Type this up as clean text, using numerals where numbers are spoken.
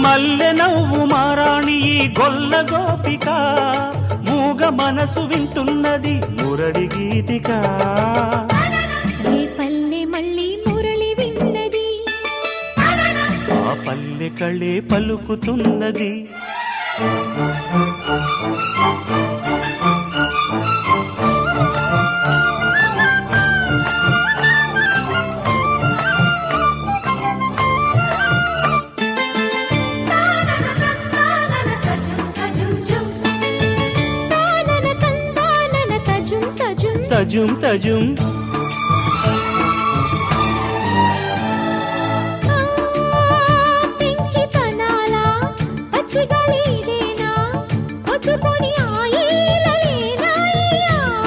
మల్లె నవ్వు మారాణి ఈ గొల్ల గోపిక మూగ మనసు వింటున్నది మురళి గీతిక పల్లె మళ్ళీ మురళి విన్నది ఆ పల్లె కళే పలుకుతున్నది తజుం తజుం పెంకి పనాలా పచ్చిగాలిదేనా పొద్దుపోని